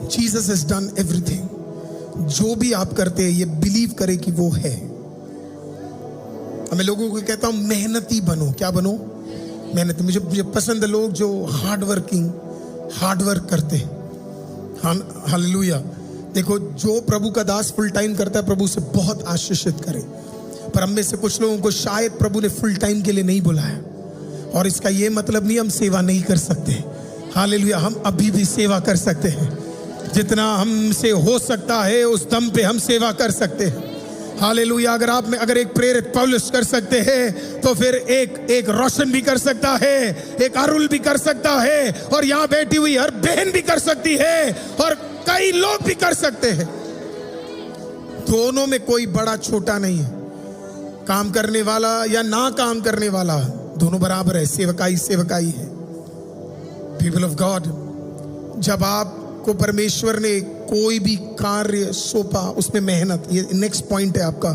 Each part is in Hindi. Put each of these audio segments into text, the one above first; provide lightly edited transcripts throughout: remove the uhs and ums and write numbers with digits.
Jesus has done everything. जो भी आप करते हैं ये बिलीव करें कि वो है। मैं लोगों को कहता हूं मेहनती बनो। क्या बनो? मेहनती। मुझे पसंद है लोग जो हार्ड वर्क करते हैं। हालेलुया। देखो, जो प्रभु का दास फुल टाइम करता है प्रभु से बहुत आशीषित करे। पर हम में से कुछ लोगों को शायद प्रभु ने फुल टाइम के लिए नहीं बुलाया, और इसका ये मतलब नहीं हम सेवा नहीं कर सकते। हालेलुया। हम अभी भी सेवा कर सकते हैं। जितना हमसे हो सकता है उस दम पे हम सेवा कर सकते हैं। हालेलुया। अगर एक प्रेरित पौलुस कर सकते हैं तो फिर एक रोशन भी कर सकता है, एक अरुल भी कर सकता है, और यहाँ बैठी हुई हर बहन भी कर सकती है, और कई लोग भी कर सकते हैं। दोनों में कोई बड़ा छोटा नहीं है। काम करने वाला या ना काम करने वाला, दोनों बराबर है। सेवकाई है। पीपल ऑफ गॉड, जब आपको परमेश्वर ने कोई भी कार्य सौंपा उसमें मेहनत, ये नेक्स्ट पॉइंट है आपका।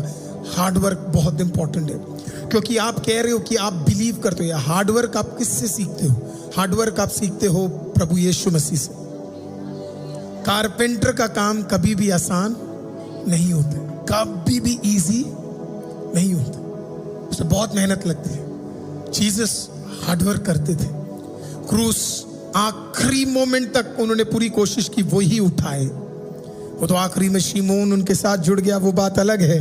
हार्डवर्क बहुत इंपॉर्टेंट है, क्योंकि आप कह रहे हो कि आप बिलीव करते हो। हार्डवर्क आप किससे सीखते हो? हार्डवर्क आप सीखते हो प्रभु यीशु मसीह से। कारपेंटर का काम कभी भी आसान नहीं होता, कभी भी इजी नहीं होता, उसमें बहुत मेहनत लगती है। जीसस हार्डवर्क करते थे। क्रूस आखिरी मोमेंट तक उन्होंने पूरी कोशिश की, वो ही उठाए। वो तो आखिरी में शिमोन उनके साथ जुड़ गया, वो बात अलग है।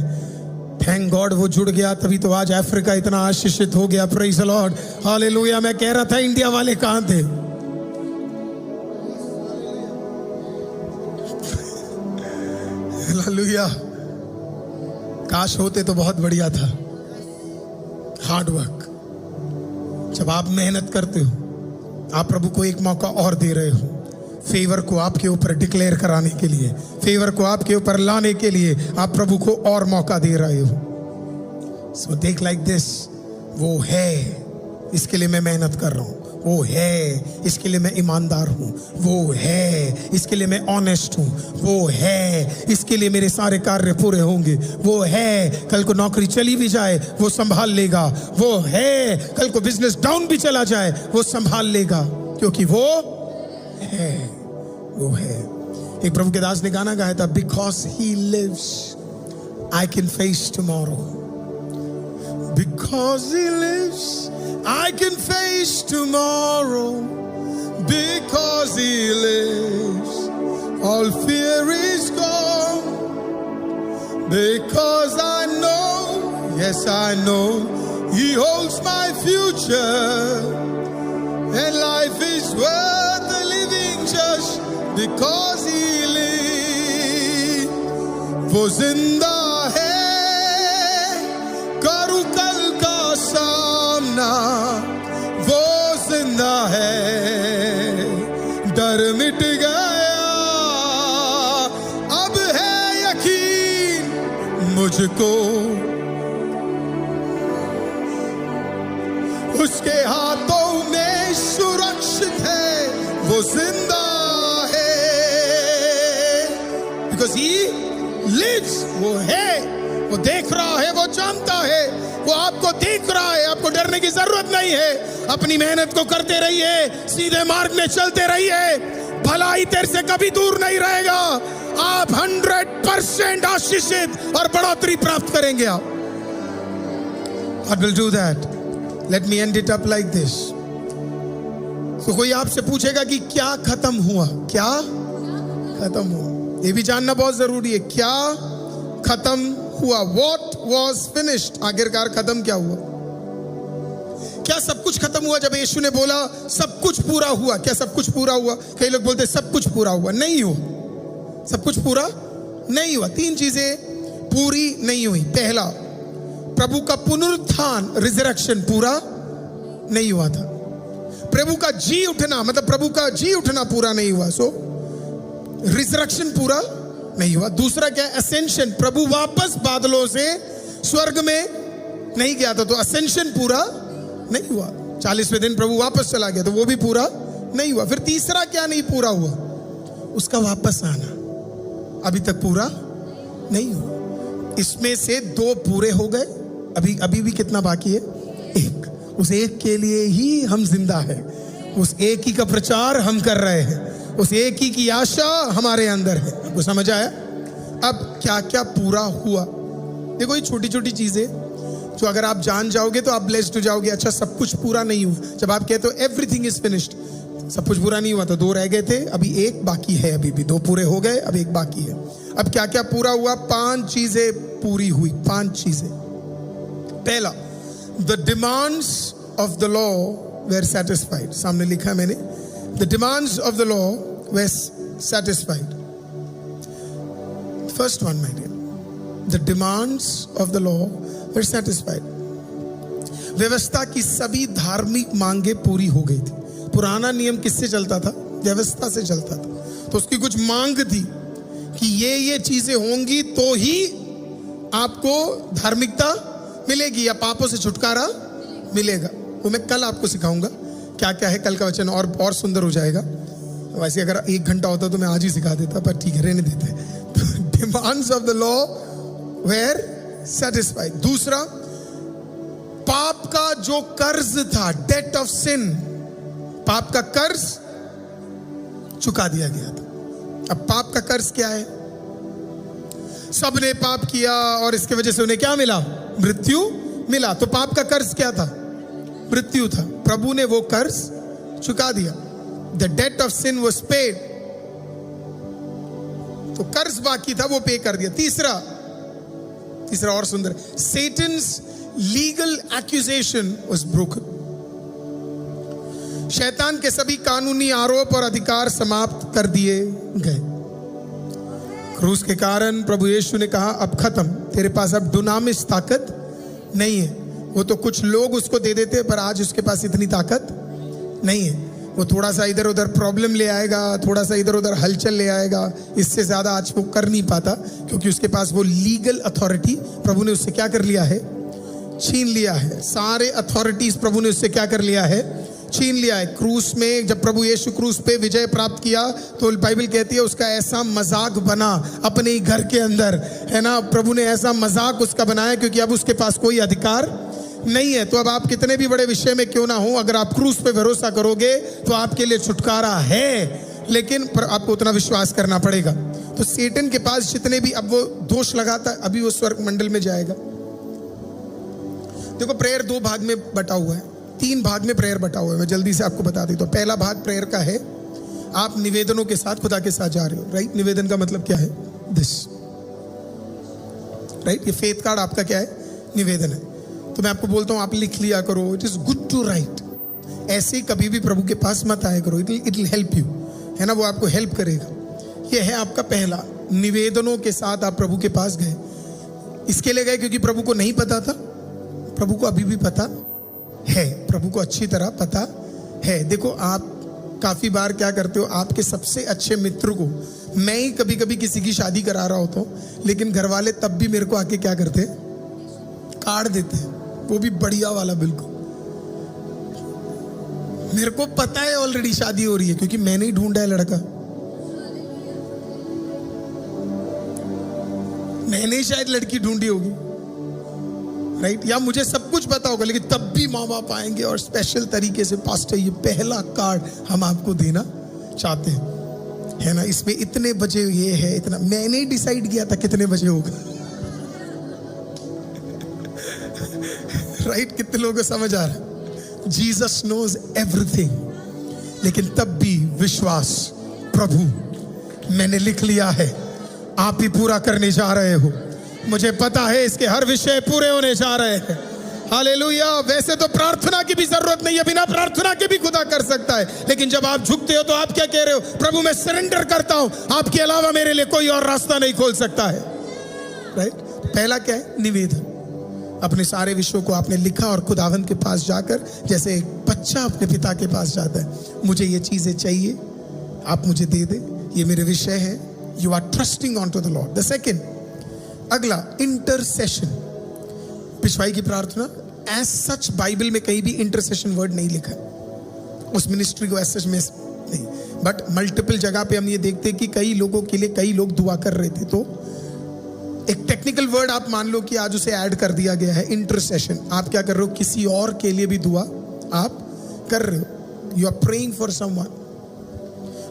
थैंक गॉड वो जुड़ गया, तभी तो आज अफ्रीका इतना आशीषित हो गया। Praise the Lord, hallelujah. मैं कह रहा था इंडिया वाले कहां थे? हालेलुया। काश होते तो बहुत बढ़िया था। हार्डवर्क। जब आप मेहनत करते हो, आप प्रभु को एक मौका और दे रहे हो फेवर को आपके ऊपर डिक्लेयर कराने के लिए, फेवर को आपके ऊपर लाने के लिए आप प्रभु को और मौका दे रहे हो। सो देख लाइक दिस, वो है इसके लिए मैं मेहनत कर रहा हूं, वो है इसके लिए मैं ईमानदार हूं, वो है इसके लिए मैं ऑनेस्ट हूं, वो है इसके लिए मेरे सारे कार्य पूरे होंगे, वो है कल को नौकरी चली भी जाए वो संभाल लेगा, वो है कल को बिजनेस डाउन भी चला जाए वो संभाल लेगा, क्योंकि वो है। वो है। एक प्रभु के दास ने गाना गाया था, because he lives I can face tomorrow, because he lives I can face tomorrow, because he lives all fear is gone, because I know, yes I know, he holds my future, and life is worth living just because he lives. वो जिंदा है, करूं कल का सामना, वो जिंदा है, डर मिट गया, अब है यकीन मुझको, उसके हाथों में सुरक्षित है, वो जिंदा है, because he lives, वो है, वो देख रहा है, वो जानता है, वो आपको देख रहा है। आपको डरने की जरूरत नहीं है। अपनी मेहनत को करते रहिए, सीधे मार्ग में चलते रहिए, भलाई तेरे से कभी दूर नहीं रहेगा। आप 100% आशीषित और बढ़ोतरी प्राप्त करेंगे। आप God will do that. Let me end it up like this. तो कोई आपसे पूछेगा कि क्या खत्म हुआ, क्या खत्म हुआ, ये भी जानना बहुत जरूरी है। क्या खत्म हुआ? What was finished? आखिरकार खत्म क्या हुआ? क्या सब कुछ खत्म हुआ जब यीशु ने बोला सब कुछ पूरा हुआ? क्या सब कुछ पूरा हुआ? कई लोग बोलते सब कुछ पूरा हुआ, नहीं हुआ। सब कुछ पूरा नहीं हुआ। तीन चीजें पूरी नहीं हुई। पहला, प्रभु का पुनरुत्थान, रिजरेक्शन पूरा नहीं हुआ था। प्रभु का जी उठना, मतलब प्रभु का जी उठना पूरा नहीं हुआ। सो रिजरेक्शन पूरा नहीं हुआ। दूसरा क्या? असेंशन, प्रभु वापस बादलों से स्वर्ग में नहीं गया था, तो असेंशन पूरा नहीं हुआ। 40वें दिन प्रभु वापस चला गया, तो वो भी पूरा नहीं हुआ। फिर तीसरा क्या नहीं पूरा हुआ? उसका वापस आना अभी तक पूरा नहीं हुआ। इसमें से 2 पूरे हो गए, अभी भी कितना बाकी है? 1। उस एक के लिए ही हम जिंदा हैं, उस एक ही का प्रचार हम कर रहे हैं, उस एक ही की आशा हमारे अंदर है। आपको समझ आया? अब क्या क्या पूरा हुआ? देखो ये छोटी छोटी चीजें जो अगर आप जान जाओगे तो आप ब्लेस्ड हो जाओगे। अच्छा, सब कुछ पूरा नहीं हुआ। जब आप कहते हो एवरीथिंग इज फिनिश्ड, सब कुछ पूरा नहीं हुआ, तो 2 रह गए थे, अभी 1 बाकी है। अभी भी 2 पूरे हो गए, अब 1 बाकी है। अब क्या क्या पूरा हुआ? 5 चीजें पूरी हुई। 5 चीजें। पहला, the demands of the law were satisfied. सामने लिखा है मैंने, the demands of the law were satisfied. First one my dear, the demands of the law were satisfied. व्यवस्था की सभी धार्मिक मांगे पूरी हो गई थी। पुराना नियम किससे चलता था? व्यवस्था से चलता था। तो उसकी कुछ मांग थी कि ये चीजें होंगी तो ही आपको धार्मिकता मिलेगी या पापों से छुटकारा मिलेगा। वो मैं कल आपको सिखाऊंगा क्या क्या है। कल का वचन और सुंदर हो जाएगा। वैसे अगर 1 घंटा होता तो मैं आज ही सिखा देता, पर ठीक है, रहने देते। Demands of the law were satisfied. दूसरा, पाप का जो कर्ज था, डेट ऑफ सिन, पाप का कर्ज चुका दिया गया था। अब पाप का कर्ज क्या है? सबने पाप किया और इसके वजह से उन्हें क्या मिला? मृत्यु मिला। तो पाप का कर्ज क्या था? मृत्यु था। प्रभु ने वो कर्ज चुका दिया। The debt of sin was paid. तो कर्ज बाकी था, वो पे कर दिया। तीसरा और सुंदर, Satan's legal accusation was broken. शैतान के सभी कानूनी आरोप और अधिकार समाप्त कर दिए गए। क्रूस के कारण प्रभु यीशु ने कहा, अब खत्म, तेरे पास अब दुनामिस ताकत नहीं है। वो तो कुछ लोग उसको दे देते, पर आज उसके पास इतनी ताकत नहीं है। वो थोड़ा सा इधर उधर प्रॉब्लम ले आएगा, थोड़ा सा इधर उधर हलचल ले आएगा, इससे ज्यादा आज वो कर नहीं पाता, क्योंकि उसके पास वो लीगल अथॉरिटी प्रभु ने उससे क्या कर लिया है? छीन लिया है। सारे अथॉरिटीज प्रभु ने उससे क्या कर लिया है? छीन लिया है। क्रूस में जब प्रभु यीशु क्रूस पे विजय प्राप्त किया, तो बाइबल कहती है उसका ऐसा मजाक बना अपने ही घर के अंदर, है ना। प्रभु ने ऐसा मजाक उसका बनाया, क्योंकि अब उसके पास कोई अधिकार नहीं है। तो अब आप कितने भी बड़े विषय में क्यों ना हो, अगर आप क्रूस पे भरोसा करोगे तो आपके लिए छुटकारा है, लेकिन आपको उतना विश्वास करना पड़ेगा। तो सेटन के पास जितने भी अब वो दोष लगाता है, अभी वो स्वर्ग मंडल में जाएगा। देखो, प्रेयर 2 भाग में बटा हुआ है, 3 भाग में प्रेयर बटा हुआ है। मैं जल्दी से आपको बता देता हूं। पहला भाग प्रेयर का है, आप निवेदनों के साथ खुदा के साथ जा रहे हो, राइट। निवेदन का मतलब क्या है? This, right. ये फेथ कार्ड आपका क्या है? निवेदन है। तो मैं आपको बोलता हूं, आप लिख लिया करो। It is good to write. ऐसे कभी भी प्रभु के पास मत आया करो, इट विल हेल्प यू, है ना। वो आपको हेल्प करेगा। ये है आपका पहला, निवेदनों के साथ आप प्रभु के पास गए। इसके लिए गए क्योंकि प्रभु को नहीं पता था, प्रभु को अभी भी पता है, प्रभु को अच्छी तरह पता है। देखो, आप काफी बार क्या करते हो, आपके सबसे अच्छे मित्र को, मैं ही कभी कभी किसी की शादी करा रहा होता हूं, लेकिन घर वाले तब भी मेरे को आके क्या करते हैं? कार्ड देते हैं, वो भी बढ़िया वाला। बिल्कुल मेरे को पता है ऑलरेडी शादी हो रही है, क्योंकि मैंने ही ढूंढा है लड़का, मैंने ही शायद लड़की ढूंढी होगी, राइट। या मुझे सब कुछ पता होगा, लेकिन तब भी माँ बाप आएंगे और स्पेशल तरीके से, पास्टर ये पहला कार्ड हम आपको देना चाहते हैं, है ना। इसमें इतने बजे ये है, इतना मैंने ही डिसाइड किया था कितने बजे होगा, राइट। कितने लोगों को समझ आ रहा है? जीसस नोज एवरीथिंग, लेकिन तब भी विश्वास, प्रभु मैंने लिख लिया है, आप ही पूरा करने जा रहे हो, मुझे पता है इसके हर विषय पूरे होने जा रहे हैं। हालेलुया। वैसे तो प्रार्थना की भी जरूरत नहीं है, बिना प्रार्थना के भी खुदा कर सकता है, लेकिन जब आप झुकते हो तो आप क्या कह रहे हो? प्रभु मैं सरेंडर करता हूं, आपके अलावा मेरे लिए कोई और रास्ता नहीं खोल सकता है, राइट। पहला क्या है? निवेदन। अपने सारे विषयों को आपने लिखा और खुदावंद के पास जाकर, जैसे एक बच्चा अपने पिता के पास जाता है, मुझे ये चीजें चाहिए, आप मुझे दे दे, ये मेरे विषय है। You are trusting on to the Lord. The second, अगला, इंटरसेशन, पिछवाई की प्रार्थना। एज सच बाइबल में कहीं भी इंटरसेशन वर्ड नहीं लिखा है, उस मिनिस्ट्री को एज सच में नहीं, बट मल्टीपल जगह पे हम ये देखते हैं कि कई लोगों के लिए कई लोग दुआ कर रहे थे, तो एक टेक्निकल वर्ड आप मान लो कि आज उसे ऐड कर दिया गया है, इंटरसेशन। आप क्या कर रहे हो? किसी और के लिए भी दुआ आप कर रहे हो, you are praying for someone.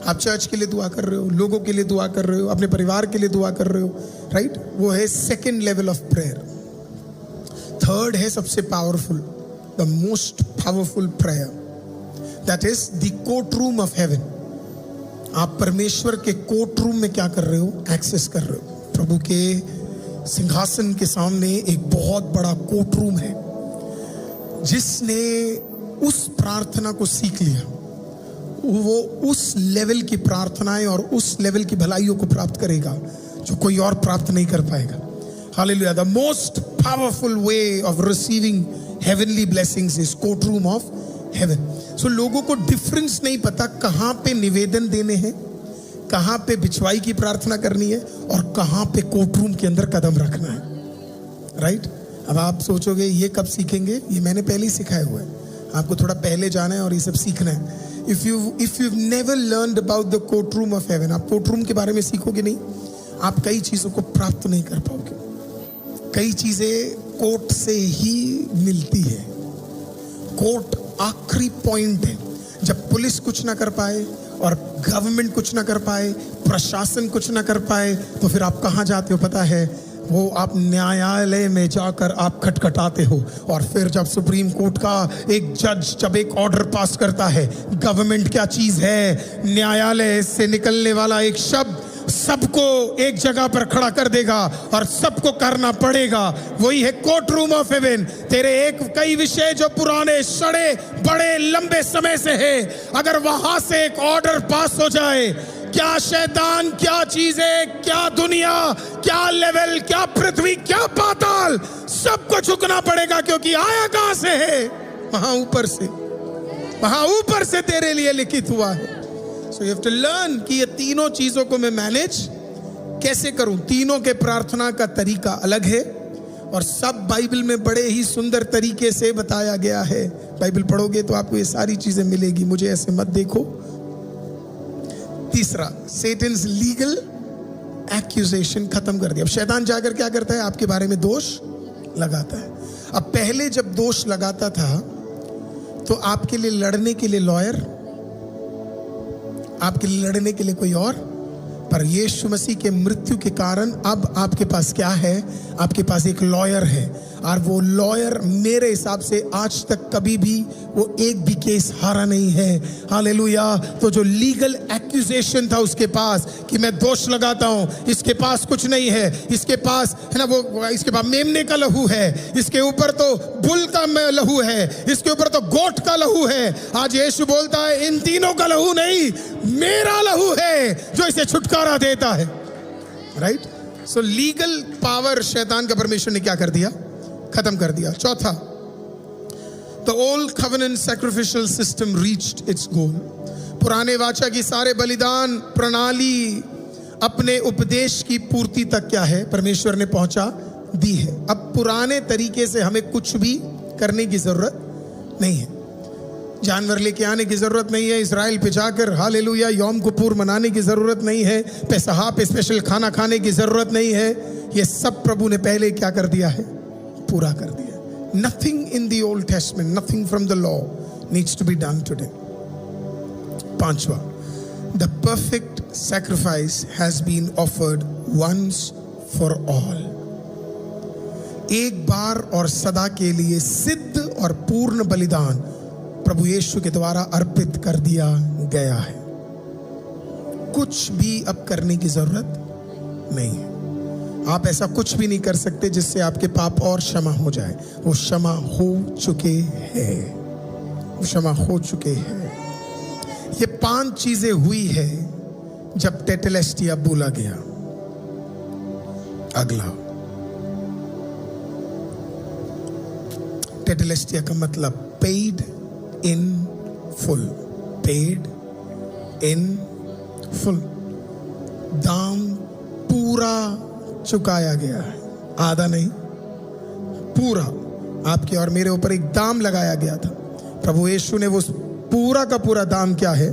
आप चर्च के लिए दुआ कर रहे हो, लोगों के लिए दुआ कर रहे हो, अपने परिवार के लिए दुआ कर रहे हो, राइट? वो है second level of prayer. Third है सबसे powerful, the most powerful prayer, that is the court room of haven. आप परमेश्वर के कोर्ट रूम में क्या कर रहे हो? एक्सेस कर रहे हो। प्रभु के सिंहासन के सामने एक बहुत बड़ा कोर्ट रूम है। जिसने उस प्रार्थना को सीख लिया, वो उस लेवल की प्रार्थनाएं और उस लेवल की भलाइयों को प्राप्त करेगा जो कोई और प्राप्त नहीं कर पाएगा। Hallelujah. The most powerful way of receiving heavenly blessings is courtroom of heaven. So लोगों को डिफरेंस नहीं पता कहां पे निवेदन देने हैं, कहां पे बिछवाई की प्रार्थना करनी है और कहां पे कोर्ट रूम के अंदर कदम रखना है, राइट? अब आप सोचोगे ये कब सीखेंगे? ये मैंने पहले ही सिखाया हुआ है। आपको थोड़ा पहले जाना है और ये सब सीखना है। If you never learned about the court room of haven, आप कोर्ट रूम के बारे में सीखोगे नहीं, आप कई चीजों को प्राप्त नहीं कर पाओगे। कई चीजें कोर्ट से ही मिलती है। कोर्ट आखिरी पॉइंट है। जब पुलिस कुछ ना कर पाए और गवर्नमेंट कुछ ना कर पाए, प्रशासन कुछ ना कर पाए, तो फिर आप कहां जाते हो पता है? वो आप न्यायालय में जाकर आप खटखटाते हो। और फिर जब सुप्रीम कोर्ट का एक जज जब एक ऑर्डर पास करता है, गवर्नमेंट क्या चीज है? न्यायालय से निकलने वाला एक शब्द सबको एक जगह पर खड़ा कर देगा और सबको करना पड़ेगा। वही है कोर्ट रूम ऑफ हेवन। तेरे कई विषय जो पुराने सड़े बड़े लंबे समय से है, अगर वहां से एक ऑर्डर पास हो जाए, क्या शैतान, क्या चीजें, क्या दुनिया, क्या लेवल, क्या पृथ्वी, क्या पाताल, सबको झुकना पड़ेगा। क्योंकि आया कहां से है? वहां ऊपर से तेरे लिए लिखित हुआ है। So you have to learn कि ये तीनों चीजों को मैं मैनेज कैसे करूं। तीनों के प्रार्थना का तरीका अलग है और सब बाइबल में बड़े ही सुंदर तरीके से बताया गया है। बाइबल पढ़ोगे तो आपको ये सारी चीजें मिलेगी। मुझे ऐसे मत देखो। तीसरा, सेटन्स लीगल एक्यूजेशन खत्म कर दिया। अब शैतान जाकर क्या करता है? आपके बारे में दोष लगाता है। अब पहले जब दोष लगाता था तो आपके लिए लड़ने के लिए लॉयर, आपके लिए लड़ने के लिए कोई और, पर यीशु मसीह के मृत्यु के कारण अब आपके पास क्या है? आपके पास एक लॉयर है। और वो लॉयर मेरे हिसाब से आज तक कभी भी वो एक भी केस हारा नहीं है। हालेलुया। तो जो लीगल एक्यूजेशन था उसके पास कि मैं दोष लगाता हूं, इसके पास कुछ नहीं है, इसके पास है ना वो, इसके पास मेमने का लहू है, इसके ऊपर तो बुल का लहू है, इसके ऊपर तो गोट का लहू है। आज यीशु बोलता है इन तीनों का लहू नहीं, मेरा लहू है जो इसे छुटकारा देता है, राइट? सो लीगल पावर शैतान का परमेश्वर ने क्या कर दिया? खत्म कर दिया। चौथा, the old covenant sacrificial system reached its goal. पुराने वाचा की सारे बलिदान प्रणाली अपने उपदेश की पूर्ति तक क्या है? परमेश्वर ने पहुंचा दी है। अब पुराने तरीके से हमें कुछ भी करने की जरूरत नहीं है। जानवर लेके आने की जरूरत नहीं है, इजराइल पे जाकर हालेलुया यौम किपुर मनाने की जरूरत नहीं है, पेसहा पे स्पेशल खाना खाने की जरूरत नहीं है। ये सब प्रभु ने पहले क्या कर दिया है? पूरा कर दिया। Nothing in the Old Testament, nothing from the law needs to be done today. पांचवा, the perfect sacrifice has been offered once for all. एक बार और सदा के लिए सिद्ध और पूर्ण बलिदान प्रभु यीशु के द्वारा अर्पित कर दिया गया है। कुछ भी अब करने की जरूरत नहीं है। आप ऐसा कुछ भी नहीं कर सकते जिससे आपके पाप और क्षमा हो जाए। वो क्षमा हो चुके हैं, वो क्षमा हो चुके हैं। ये 5 चीजें हुई है जब टेटेलेस्टिया बोला गया। अगला, टेटेलेस्टिया का मतलब paid in full, paid in full, दाम पूरा चुकाया गया है, आधा नहीं, पूरा। आपके और मेरे ऊपर एक दाम लगाया गया था। प्रभु यीशु ने वो पूरा का पूरा दाम क्या है?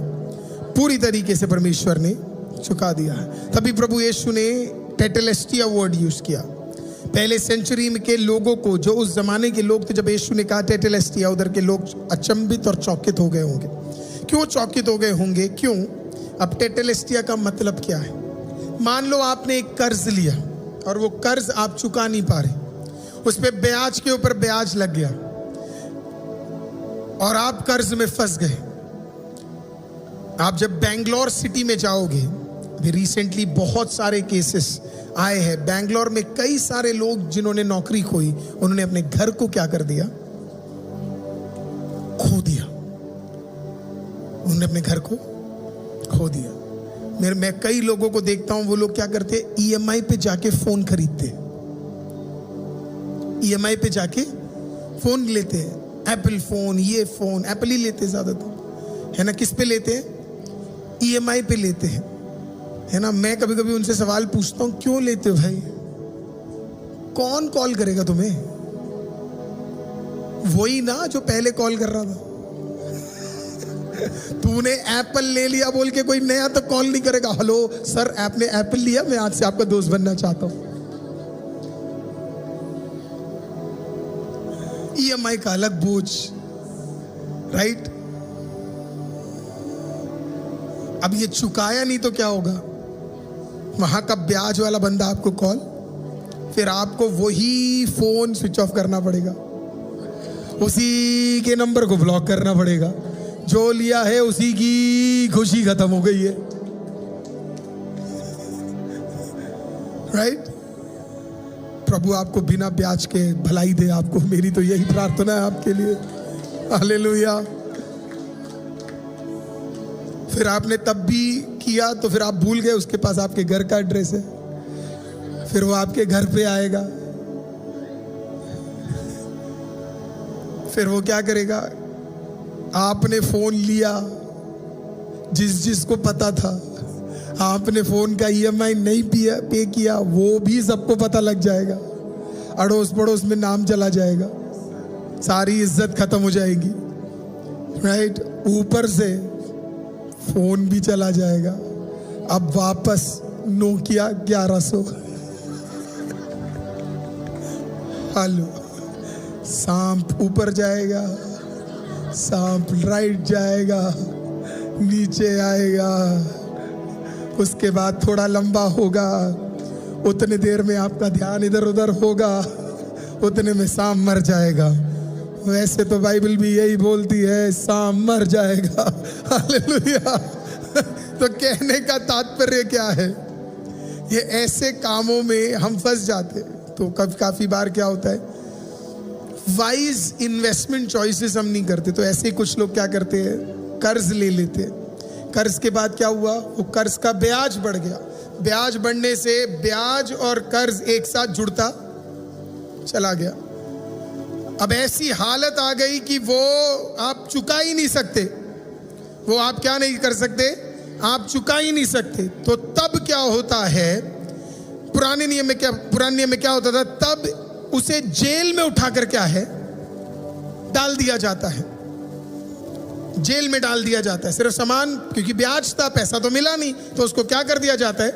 पूरी तरीके से परमेश्वर ने चुका दिया है। तभी प्रभु यीशु ने टेटेलेस्टिया वर्ड यूज किया। पहले सेंचुरी के लोगों को, जो उस जमाने के लोग थे, जब यीशु ने कहा टेटेलेस्टिया, उधर के लोग अचंभित और चौकित हो गए होंगे। क्यों चौकित हो गए होंगे? क्यों? अब टेटेलेस्टिया का मतलब क्या है? मान लो आपने एक कर्ज लिया और वो कर्ज आप चुका नहीं पा रहे, उस पे ब्याज के ऊपर ब्याज लग गया और आप कर्ज में फंस गए। आप जब बेंगलोर सिटी में जाओगे, अभी रिसेंटली बहुत सारे केसेस आए हैं बेंगलोर में, कई सारे लोग जिन्होंने नौकरी खोई, उन्होंने अपने घर को क्या कर दिया? खो दिया। उन्होंने अपने घर को खो दिया। मैं कई लोगों को देखता हूं, वो लोग क्या करते हैं? ईएमआई पे जाके फोन खरीदते, ईएमआई पे जाके फोन लेते हैं, एप्पल फोन, ये फोन, एप्पल ही लेते ज्यादातर, है ना? किस पे लेते हैं? ईएमआई पे लेते हैं, है ना? मैं कभी कभी उनसे सवाल पूछता हूं, क्यों लेते हो भाई? कौन कॉल करेगा तुम्हें? वही ना जो पहले कॉल कर रहा था। तूने एप्पल ले लिया बोल के कोई नया तो कॉल नहीं करेगा। हेलो सर, आपने एप्पल लिया, मैं आज से आपका दोस्त बनना चाहता हूं। ईएमआई का अलग बोझ, राइट? अब ये चुकाया नहीं तो क्या होगा? वहां का ब्याज वाला बंदा आपको कॉल, फिर आपको वही फोन स्विच ऑफ करना पड़ेगा, उसी के नंबर को ब्लॉक करना पड़ेगा, जो लिया है उसी की खुशी खत्म हो गई है, राइट? प्रभु आपको बिना ब्याज के भलाई दे आपको, मेरी तो यही प्रार्थना है आपके लिए। हालेलुया। फिर आपने तब भी किया तो फिर आप भूल गए, उसके पास आपके घर का एड्रेस है, फिर वो आपके घर पे आएगा, फिर वो क्या करेगा? आपने फोन लिया, जिसको पता था आपने फोन का ईएमआई नहीं पे किया, वो भी सबको पता लग जाएगा, अड़ोस पड़ोस में नाम चला जाएगा, सारी इज्जत खत्म हो जाएगी, राइट? ऊपर से फोन भी चला जाएगा। अब वापस नोकिया 1100, हेलो, सांप ऊपर जाएगा, सांप राइट जाएगा, नीचे आएगा, उसके बाद थोड़ा लंबा होगा, उतने देर में आपका ध्यान इधर उधर होगा, उतने में सांप मर जाएगा। वैसे तो बाइबल भी यही बोलती है, सांप मर जाएगा। हालेलुया। तो कहने का तात्पर्य क्या है? ये ऐसे कामों में हम फंस जाते। तो काफी बार क्या होता है, वाइज इन्वेस्टमेंट चॉइसेस हम नहीं करते। तो ऐसे कुछ लोग क्या करते हैं, कर्ज ले लेते हैं। कर्ज के बाद क्या हुआ? वो कर्ज का ब्याज बढ़ गया, ब्याज बढ़ने से ब्याज और कर्ज एक साथ जुड़ता चला गया। अब ऐसी हालत आ गई कि वो आप चुका ही नहीं सकते, वो आप क्या नहीं कर सकते, आप चुका ही नहीं सकते। तो तब क्या होता है, पुराने नियम में क्या होता था? तब उसे जेल में उठा कर क्या है, डाल दिया जाता है, जेल में डाल दिया जाता है। सिर्फ सामान, क्योंकि ब्याज था, पैसा तो मिला नहीं, तो उसको क्या कर दिया जाता है,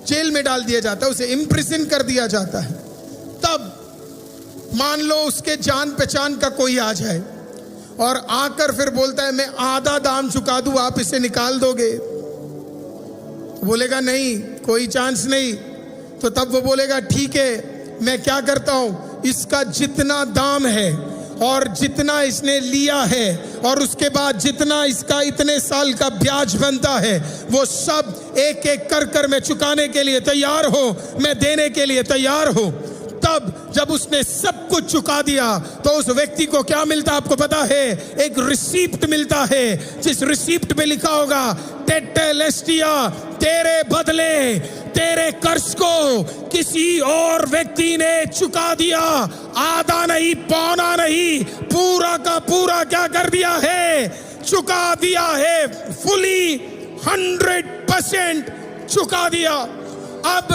जेल में डाल दिया जाता है, उसे इम्प्रिजन कर दिया जाता है। तब मान लो उसके जान पहचान का कोई आ जाए और आकर फिर बोलता है मैं आधा दाम चुका दूं, आप इसे निकाल दोगे? बोलेगा नहीं, कोई चांस नहीं। तो तब वो बोलेगा ठीक है, मैं क्या करता हूं, इसका जितना दाम है और जितना इसने लिया है और उसके बाद जितना इसका इतने साल का ब्याज बनता है, वो सब एक एक कर मैं चुकाने के लिए तैयार हो, मैं देने के लिए तैयार हो। तब जब उसने सब कुछ चुका दिया तो उस व्यक्ति को क्या मिलता, आपको पता है? एक रिसीप्ट मिलता है, जिस रिसीप्ट पे लिखा होगा टेटेलेस्टिया, तेरे बदले तेरे कर्ज को किसी और व्यक्ति ने चुका दिया। आधा नहीं, पौना नहीं, पूरा का पूरा क्या कर दिया है, चुका दिया है। फुली 100% चुका दिया। अब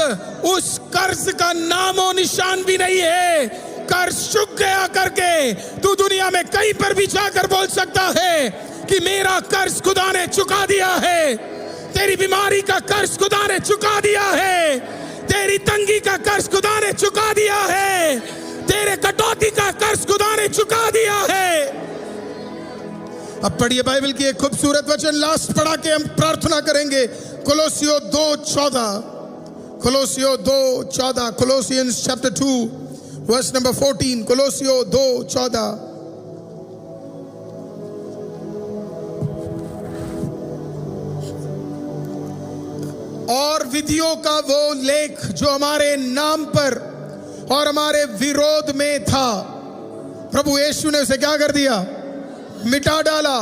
उस कर्ज का नामो निशान भी नहीं है। कर्ज चुक गया करके तू दुनिया में कहीं पर भी जाकर बोल सकता है कि मेरा कर्ज खुदा ने चुका दिया है। तेरी बीमारी का कर्ज खुदा ने चुका दिया है, तेरी तंगी का कर्ज खुदा ने चुका दिया है, तेरे कटौती का कर्ज खुदा ने चुका दिया है। अब पढ़िए बाइबल की एक खूबसूरत वचन, लास्ट पढ़ा के हम प्रार्थना करेंगे। Colossians 2:14, Colossians 2:14, Colossians chapter 2 verse number 14, Colossians 2:14। और विधियों का वो लेख जो हमारे नाम पर और हमारे विरोध में था, प्रभु यीशु ने उसे क्या कर दिया? मिटा डाला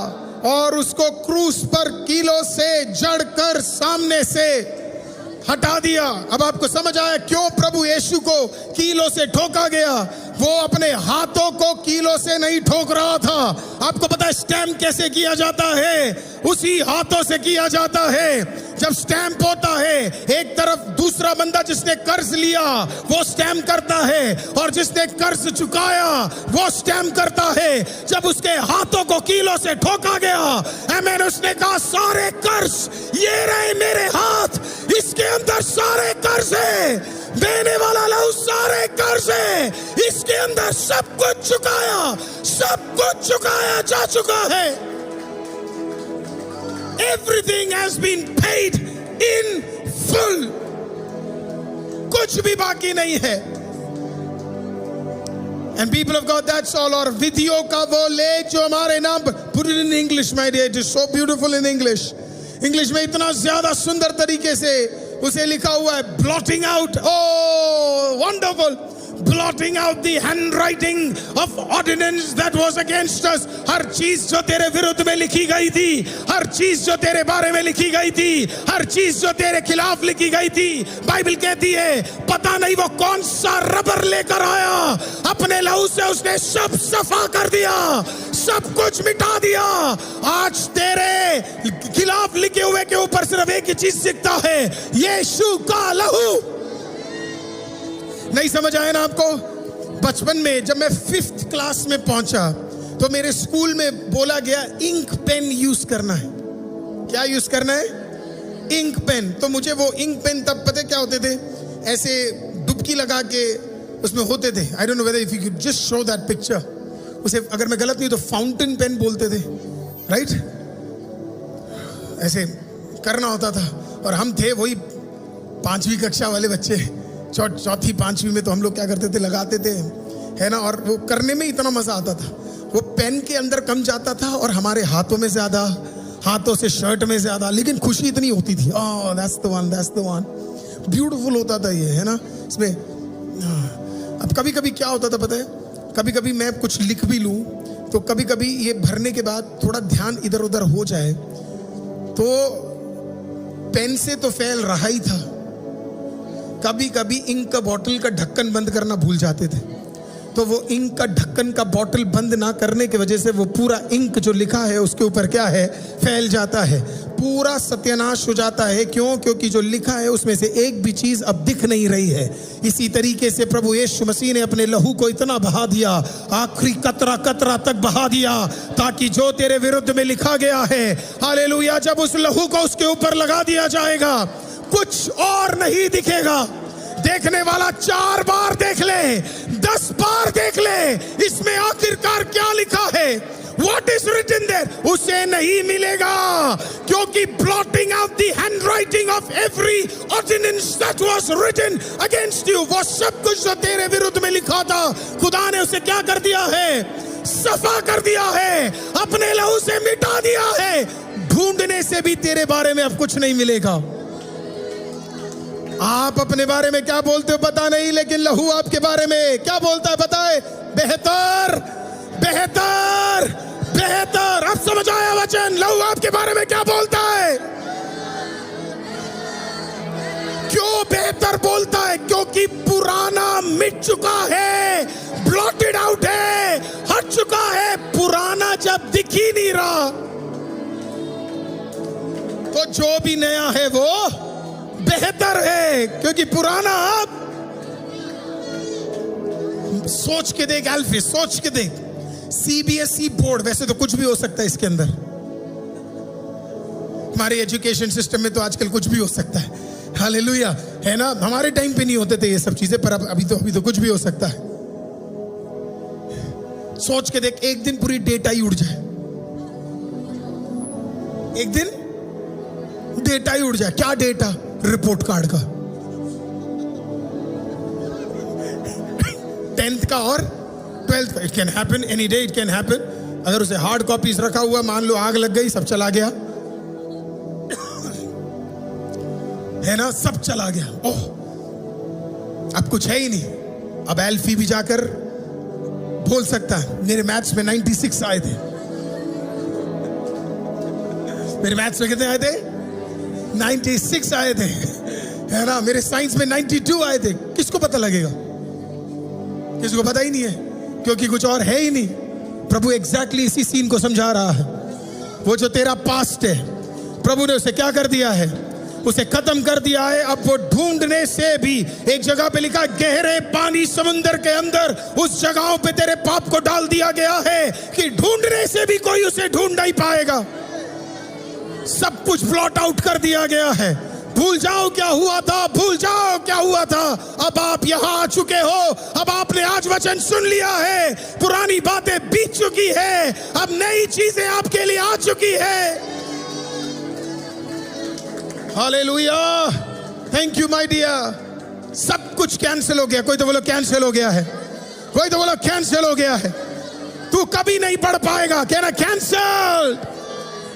और उसको क्रूस पर कीलों से जड़कर सामने से हटा दिया। अब आपको समझ आया क्यों प्रभु यीशु को कीलों से ठोका गया? वो अपने हाथों को कीलों से नहीं ठोक रहा था। आपको पता है स्टैम्प कैसे किया जाता है? उसी हाथों से किया जाता है। जब स्टैम्प होता है, एक तरफ दूसरा बंदा जिसने कर्ज लिया वो स्टैम्प करता है और जिसने कर्ज चुकाया वो स्टैम्प करता है। जब उसके हाथों को कीलों से ठोका गया, आमीन, उसने कहा सारे कर्ज ये रहे मेरे हाथ, इसके अंदर सारे कर्ज है, देने वाला लहू सारे कर्ज है, इसके अंदर सब कुछ चुकाया, सब कुछ चुकाया जा चुका है। Everything has been paid in full, कुछ भी बाकी नहीं है। And people of God, that's all। और विधियों का वो लेख जो हमारे नाम पर, put it in English my dear, it is so beautiful in English। English में इतना ज्यादा सुंदर तरीके से उसे लिखा हुआ है, blotting out, oh wonderful, blotting out the handwriting of ordinance that was against us। हर चीज जो तेरे विरुद्ध में लिखी गई थी, हर चीज जो तेरे बारे में लिखी गई थी, हर चीज जो तेरे खिलाफ लिखी गई थी, बाइबल कहती है पता नहीं वो कौन सा रबर लेकर आया, अपने लहू से उसने सब सफा कर दिया, सब कुछ मिटा दिया। आज तेरे खिलाफ लिखे हुए के ऊपर सिर्फ एक ही चीज दिखता है, यीशु का लहू। नहीं समझ आया ना आपको? बचपन में जब मैं 5th क्लास में पहुंचा तो मेरे स्कूल में बोला गया इंक पेन यूज करना है। क्या यूज करना है? Ink pen. तो मुझे वो इंक पेन तब पता क्या होते थे, ऐसे डुबकी लगा के उसमें होते थे। I don't know whether if you could just show that picture. उसे अगर मैं गलत नहीं तो फाउंटेन पेन बोलते थे, राइट? ऐसे करना होता था और हम थे वही 5वीं कक्षा वाले बच्चे, 4th 5वीं में तो हम लोग क्या करते थे, लगाते थे, है ना? और वो करने में इतना मजा आता था, वो पेन के अंदर कम जाता था और हमारे हाथों में ज्यादा, हाथों से शर्ट में ज्यादा, लेकिन खुशी इतनी होती थी। Oh that's the one, that's the one. Beautiful होता था ये, है ना? इसमें अब कभी कभी क्या होता था पता है, कभी कभी मैं कुछ लिख भी लूं तो कभी कभी ये भरने के बाद थोड़ा ध्यान इधर उधर हो जाए तो पेन से तो फैल रहा ही था, कभी कभी इंक का बॉटल का ढक्कन बंद करना भूल जाते थे, तो वो इंक का ढक्कन का बॉटल बंद ना करने की वजह से वो पूरा इंक जो लिखा है उसके ऊपर क्या है, फैल जाता है, पूरा सत्यानाश हो जाता है। क्यों? क्योंकि जो लिखा है उसमें से एक भी चीज अब दिख नहीं रही है। इसी तरीके से प्रभु यीशु मसीह ने अपने लहू को इतना बहा दिया, आखिरी कतरा कतरा तक बहा दिया, ताकि जो तेरे विरुद्ध में लिखा गया है, हालेलुया, जब उस लहू को उसके ऊपर लगा दिया जाएगा कुछ और नहीं दिखेगा। देखने वाला 4 बार देख ले, 10 बार देख ले, इसमें आखिरकार क्या लिखा है, what is written there, उसे नहीं मिलेगा, क्योंकि blotting out the handwriting of every ordinance that was written against you, वो सब कुछ जो तेरे विरुद्ध में लिखा था खुदा ने उसे क्या कर दिया है, सफा कर दिया है, अपने लहू से मिटा दिया है। ढूंढने से भी तेरे बारे में अब कुछ नहीं मिलेगा। आप अपने बारे में क्या बोलते हो पता नहीं, लेकिन लहू आपके बारे में क्या बोलता है पता है? बेहतर, बेहतर, बेहतर। अब समझ आया वचन? लहू आपके बारे में क्या बोलता है? क्यों बेहतर बोलता है? क्योंकि पुराना मिट चुका है, ब्लॉटेड आउट है, हट चुका है। पुराना जब दिख ही नहीं रहा तो जो भी नया है वो बेहतर है, क्योंकि पुराना आप सोच के देख, एल्फी सोच के देख, सीबीएसई बोर्ड, वैसे तो कुछ भी हो सकता है इसके अंदर, हमारे एजुकेशन सिस्टम में तो आजकल कुछ भी हो सकता है, हालेलुया, है ना? हमारे टाइम पे नहीं होते थे ये सब चीजें, पर अभी तो कुछ भी हो सकता है। सोच के देख, एक दिन पूरी डेटा ही उड़ जाए, एक दिन डेटा ही उड़ जाए। क्या डेटा? रिपोर्ट कार्ड का, 10th का और 12th का। It can happen any day, it can happen. अगर उसे हार्ड कॉपीज रखा हुआ, मान लो आग लग गई, सब चला गया, है ना, सब चला गया। ओह, अब कुछ है ही नहीं। अब एल्फी भी जाकर बोल सकता है मेरे मैथ्स में 96 आए थे। मेरे मैथ्स में कितने आए थे? 96 आए थे, है ना। मेरे साइंस में 92 आए थे। किसको पता लगेगा? किसी को पता ही नहीं है, क्योंकि कुछ और है ही नहीं। प्रभु एग्जैक्टली इसी सीन को समझा रहा है। वो जो तेरा पास्ट है, प्रभु ने उसे क्या कर दिया है? उसे खत्म कर दिया है। अब वो ढूंढने से भी, एक जगह पे लिखा गहरे पानी समुंदर के अंदर, उस जगहों पे तेरे पाप को डाल दिया गया है कि ढूंढने से भी कोई उसे ढूंढ नहीं पाएगा। सब कुछ ब्लॉट आउट कर दिया गया है। भूल जाओ क्या हुआ था, भूल जाओ क्या हुआ था। अब आप यहां आ चुके हो। अब आपने आज वचन सुन लिया है। पुरानी बातें बीत चुकी है, अब नई चीजें आपके लिए आ चुकी है। Hallelujah, thank you my dear. सब कुछ कैंसिल हो गया। कोई तो बोलो कैंसिल हो गया है। कोई तो बोलो कैंसिल हो गया है। तू कभी नहीं पढ़ पाएगा, कहना कैंसिल।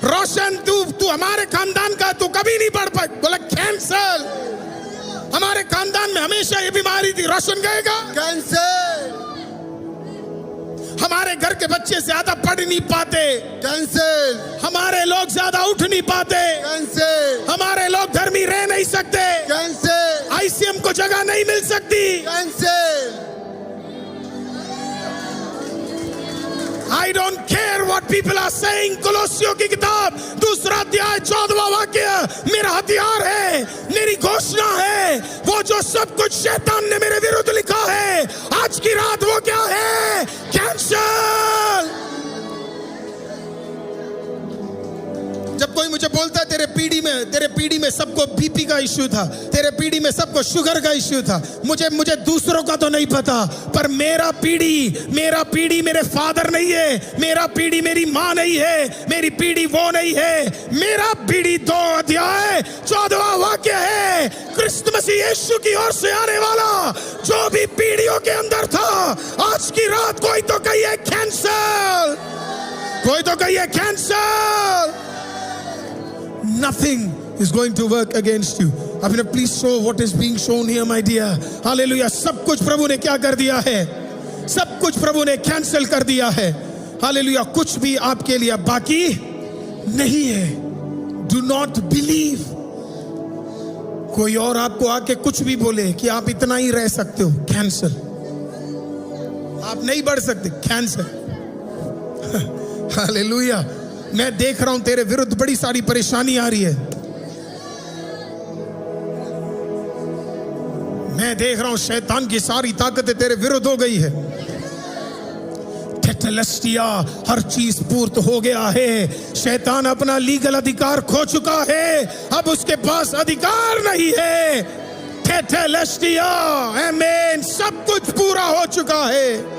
रोशन, तू हमारे खानदान का, तू कभी नहीं पढ़ पाए, बोला कैंसिल। हमारे खानदान में हमेशा ये बीमारी थी, रोशन गएगा, कैंसिल। हमारे घर के बच्चे ज्यादा पढ़ नहीं पाते, कैंसिल। हमारे लोग ज्यादा उठ नहीं पाते, कैंसिल। हमारे लोग धर्मी रह नहीं सकते, कैंसिल। आईसीएम को जगह नहीं मिल सकती, cancel. I don't care what people are saying। कोलोसियों की किताब 2 अध्याय 14वां वाक्य मेरा हथियार है, मेरी घोषणा है। वो जो सब कुछ शैतान ने मेरे विरुद्ध लिखा है, आज की रात वो क्या है? कैंसल। जब कोई मुझे बोलता है तेरे पीढ़ी में सबको बीपी का इश्यू था, तेरे पीढ़ी में सबको शुगर का इश्यू था, मुझे दूसरों का तो नहीं पता, पर मेरा पीढ़ी मेरे फादर नहीं है, मेरा पीढ़ी मेरी माँ नहीं है, मेरी पीढ़ी वो नहीं है। मेरा पीढ़ी 2 अध्याय 14वां वाक्य है, क्रिस्त मसीह यीशु की ओर से आने वाला जो भी पीढ़ियों के अंदर था, आज की रात कोई तो कहिए कैंसल, कोई तो कहिए cancel. Nothing is going to work against you. अब please show what is being shown here, my dear. Hallelujah. सब कुछ प्रभु ने क्या कर दिया है? सब कुछ प्रभु ने कैंसिल कर दिया है। हालेलुया। कुछ भी आपके लिए बाकी नहीं है। Do not believe। कोई और आपको आके कुछ भी बोले कि आप इतना ही रह सकते हो, कैंसिल। आप नहीं बढ़ सकते, कैंसिल। हालेलुया। मैं देख रहा हूं तेरे विरुद्ध बड़ी सारी परेशानी आ रही है। मैं देख रहा हूं शैतान की सारी ताकतें तेरे विरुद्ध हो गई है। टेटेलस्टिया, हर चीज पूर्त हो गया है। शैतान अपना लीगल अधिकार खो चुका है, अब उसके पास अधिकार नहीं है। टेटेलस्टिया, आमीन। सब कुछ पूरा हो चुका है।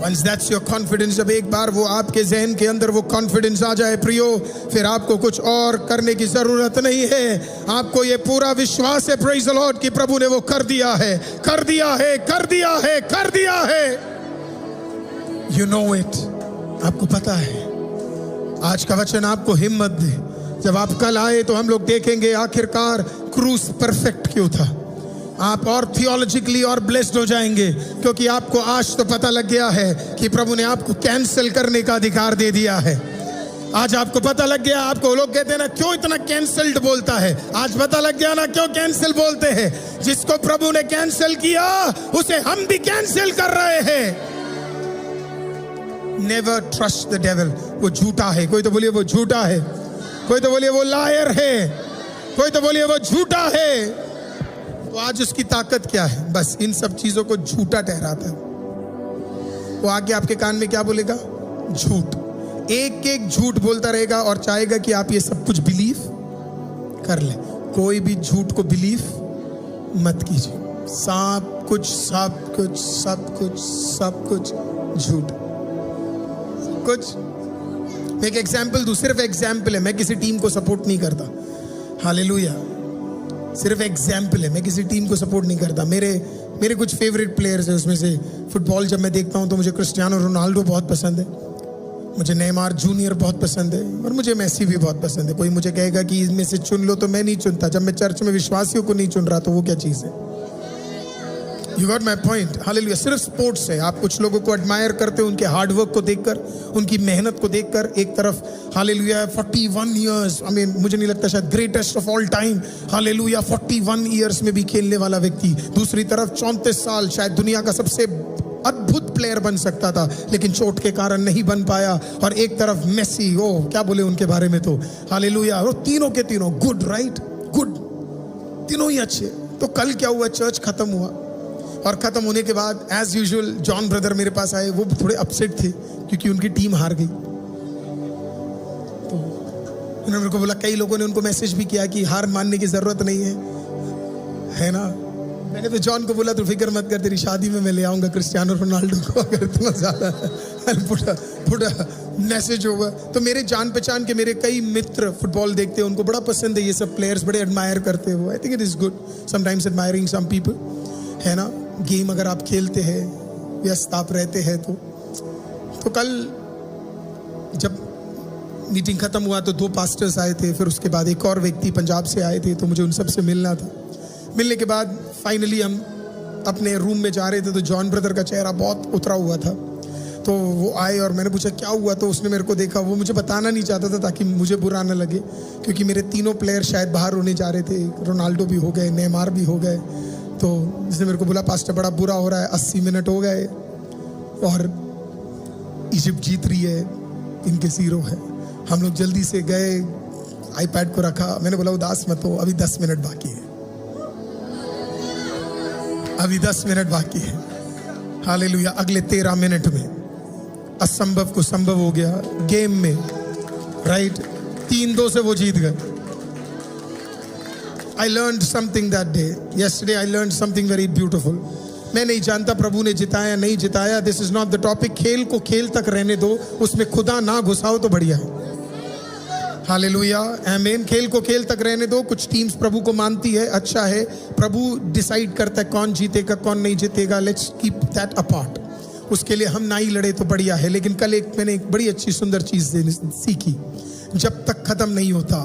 Once that's your confidence, जब एक बार वो आपके जहन के अंदर वो कॉन्फिडेंस आ जाए प्रियो, फिर आपको कुछ और करने की जरूरत नहीं है। आपको ये पूरा विश्वास है, प्रेज द लॉर्ड, कि प्रभु ने वो कर दिया है, कर दिया है, कर दिया है, कर दिया है। You know it। आपको पता है। आज का वचन आपको हिम्मत दे। जब आप कल आए तो हम लोग देखेंगे आखिरकार क्रूस परफेक्ट क्यों था। आप और थियोलॉजिकली और ब्लेस्ड हो जाएंगे, क्योंकि आपको आज तो पता लग गया है कि प्रभु ने आपको कैंसिल करने का अधिकार दे दिया है। आज आपको पता लग गया। आपको लोग कहते हैं ना क्यों इतना कैंसिल्ड बोलता है, आज पता लग गया ना क्यों कैंसिल बोलते हैं। जिसको प्रभु ने कैंसिल किया उसे हम भी कैंसिल कर रहे हैं। Never trust the devil. वो झूठा है। कोई तो बोलिए वो झूठा है, कोई तो बोलिए वो लायर है, कोई तो बोलिए वो झूठा है। तो आज उसकी ताकत क्या है? बस इन सब चीजों को झूठा ठहराता है। वो आगे आपके कान में क्या बोलेगा? झूठ। एक एक झूठ बोलता रहेगा और चाहेगा कि आप ये सब कुछ बिलीव कर ले। कोई भी झूठ को बिलीव मत कीजिए। सब कुछ सब कुछ सब कुछ सब कुछ झूठ, कुछ मैं एक एग्जाम्पल दूं, सिर्फ एग्जाम्पल है, मैं किसी टीम को सपोर्ट नहीं करता, हालेलुया, सिर्फ एग्जाम्पल है, मैं किसी टीम को सपोर्ट नहीं करता। मेरे कुछ फेवरेट प्लेयर्स हैं, उसमें से फुटबॉल जब मैं देखता हूं तो मुझे क्रिस्टियानो रोनाल्डो बहुत पसंद है, मुझे नेमार जूनियर बहुत पसंद है, और मुझे मेसी भी बहुत पसंद है। कोई मुझे कहेगा कि इसमें से चुन लो, तो मैं नहीं चुनता। जब मैं चर्च में विश्वासियों को नहीं चुन रहा तो वो क्या चीज़ है? You got my point, hallelujah. सिर्फ स्पोर्ट्स है, आप कुछ लोगों को एडमायर करते हो उनके हार्डवर्क को देखकर, उनकी मेहनत को देखकर। एक तरफ हालेलुया 41 ईयर्स, आई मीन मुझे नहीं लगता शायद greatest of all time, hallelujah 41 years में भी खेलने वाला व्यक्ति। दूसरी तरफ 34 साल, शायद दुनिया का सबसे अद्भुत प्लेयर बन सकता था, लेकिन चोट के कारण नहीं बन पाया। और एक तरफ मेसी, ओ क्या बोले उनके बारे में, तो हालेलुया, वो तीनों के तीनों गुड, राइट, गुड, तीनों ही अच्छे। तो कल क्या हुआ, चर्च खत्म हुआ, और खत्म होने के बाद एज यूजुअल जॉन ब्रदर मेरे पास आए। वो थोड़े अपसेट थे क्योंकि उनकी टीम हार गई। तो उन्होंने मेरे को बोला, कई लोगों ने उनको मैसेज भी किया कि हार मानने की जरूरत नहीं है ना। मैंने तो जॉन को बोला, तू फिक्र मत कर, तेरी शादी में मैं ले आऊंगा क्रिस्टियानो रोनाल्डो को, अगर इतना ज्यादा पुट मैसेज होगा। तो मेरे जान पहचान के मेरे कई मित्र फुटबॉल देखते हैं, उनको बड़ा पसंद है ये सब प्लेयर्स, बड़े एडमायर करते हो। I think it is good sometimes admiring some people, है ना। गेम अगर आप खेलते हैं, व्यस्त आप रहते हैं, तो कल जब मीटिंग खत्म हुआ तो 2 पास्टर्स आए थे, फिर उसके बाद एक और व्यक्ति पंजाब से आए थे, तो मुझे उन सब से मिलना था। मिलने के बाद फाइनली हम अपने रूम में जा रहे थे, तो जॉन ब्रदर का चेहरा बहुत उतरा हुआ था। तो वो आए और मैंने पूछा क्या हुआ, तो उसने मेरे को देखा। वो मुझे बताना नहीं चाहता था ताकि मुझे बुरा ना लगे, क्योंकि मेरे तीनों प्लेयर शायद बाहर होने जा रहे थे। रोनाल्डो भी हो गए, नेमार भी हो गए। तो इसने मेरे को बोला, पास्टर बड़ा बुरा हो रहा है, 80 मिनट हो गए और इजिप्ट जीत रही है, इनके 0 है। हम लोग जल्दी से गए, आईपैड को रखा। मैंने बोला उदास मत हो, अभी 10 मिनट बाकी है, अभी 10 मिनट बाकी है, हालेलुया। अगले 13 मिनट में असंभव को संभव हो गया गेम में, राइट। 3-2 से वो जीत गए। I learned something that day. Yesterday I learned something very beautiful. मैं नहीं जानता प्रभु ने जिताया नहीं जिताया, this is not the topic. खेल को खेल तक रहने दो, उसमें खुदा ना घुसाओ तो बढ़िया है, हालेलुया, आमीन। खेल को खेल तक रहने दो। कुछ टीम्स प्रभु को मानती है, अच्छा है, प्रभु डिसाइड करता है कौन जीतेगा कौन नहीं जीतेगा, लेट्स कीप दैट अपार्ट। उसके लिए हम ना ही लड़े तो बढ़िया है। लेकिन कल मैंने एक बड़ी अच्छी सुंदर चीज सीखी, जब तक खत्म नहीं होता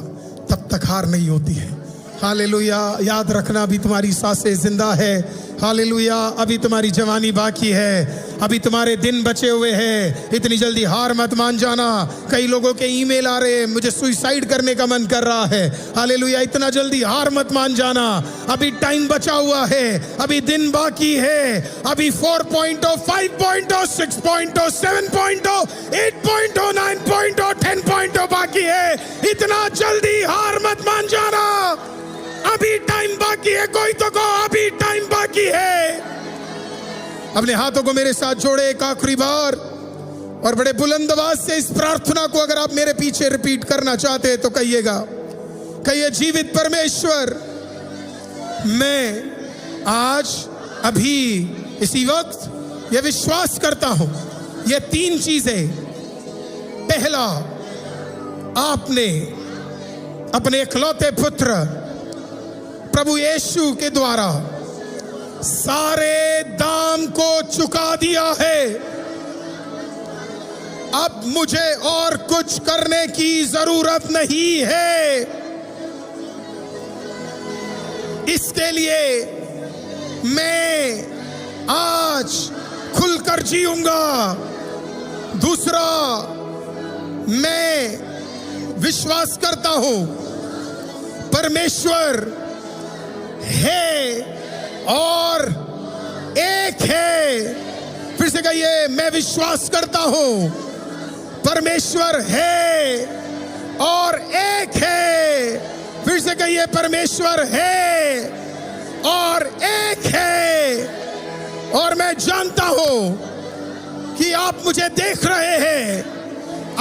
तब तक हार नहीं होती है, हालेलुया। याद रखना, अभी तुम्हारी सांसें जिंदा है, हालेलुया। अभी तुम्हारी जवानी बाकी है, अभी तुम्हारे दिन बचे हुए हैं। इतनी जल्दी हार मत मान जाना। कई लोगों के ईमेल आ रहे हैं, मुझे सुसाइड करने का मन कर रहा है, हालेलुया। इतना जल्दी हार मत मान जाना, अभी टाइम बचा हुआ है, अभी दिन बाकी है, अभी 4.0, 5.0, 6.0, 7.0, 8.0, 9.0, 10.0 बाकी है। इतना जल्दी हार मत मान जाना, अभी टाइम बाकी है। कोई तो कहो अभी टाइम बाकी है। अपने हाथों को मेरे साथ जोड़े एक आखिरी बार, और बड़े बुलंद आवाज से इस प्रार्थना को अगर आप मेरे पीछे रिपीट करना चाहते हैं तो कहिएगा, कहिए, जीवित परमेश्वर, मैं आज अभी इसी वक्त यह विश्वास करता हूं, ये 3 चीजें। पहला, आपने अपने इकलौते पुत्र प्रभु यीशु के द्वारा सारे दाम को चुका दिया है। अब मुझे और कुछ करने की जरूरत नहीं है। इसके लिए मैं आज खुलकर जीऊंगा। दूसरा, मैं विश्वास करता हूं परमेश्वर है और एक है। फिर से कहिए, मैं विश्वास करता हूं परमेश्वर है और एक है। फिर से कहिए, परमेश्वर है और एक है। और मैं जानता हूं कि आप मुझे देख रहे हैं,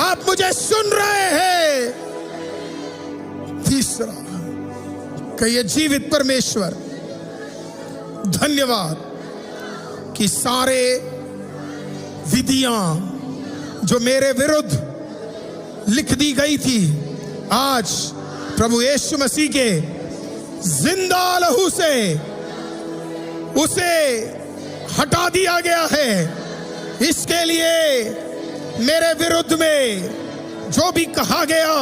आप मुझे सुन रहे हैं। तीसरा, कहिए, जीवित परमेश्वर, धन्यवाद कि सारे विधियां जो मेरे विरुद्ध लिख दी गई थी, आज प्रभु यीशु मसीह के जिंदा लहू से उसे हटा दिया गया है। इसके लिए मेरे विरुद्ध में जो भी कहा गया,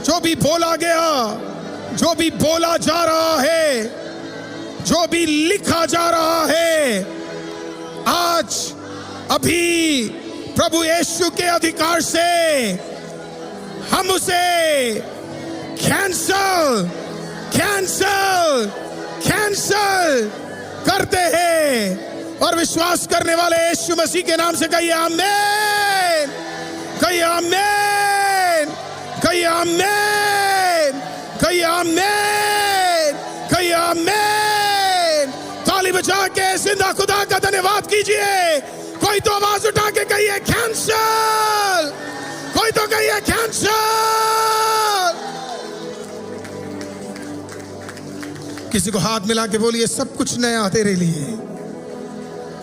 जो भी बोला गया, जो भी बोला जा रहा है, जो भी लिखा जा रहा है, आज अभी प्रभु यीशु के अधिकार से हम उसे कैंसल कैंसल कैंसल करते हैं। और विश्वास करने वाले यीशु मसीह के नाम से कहिए आमीन, कहिए आमीन, कहिए आमीन, कहिए आमीन, कहिए आमीन। ताली बजा के जिंदा खुदा का धन्यवाद कीजिए। कोई तो आवाज उठा के कहिए कैंसल, कोई तो कहिए कैंसल। किसी को हाथ मिला के बोलिए सब कुछ नया तेरे लिए।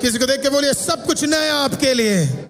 किसी को देख के बोलिए सब कुछ नया आपके लिए।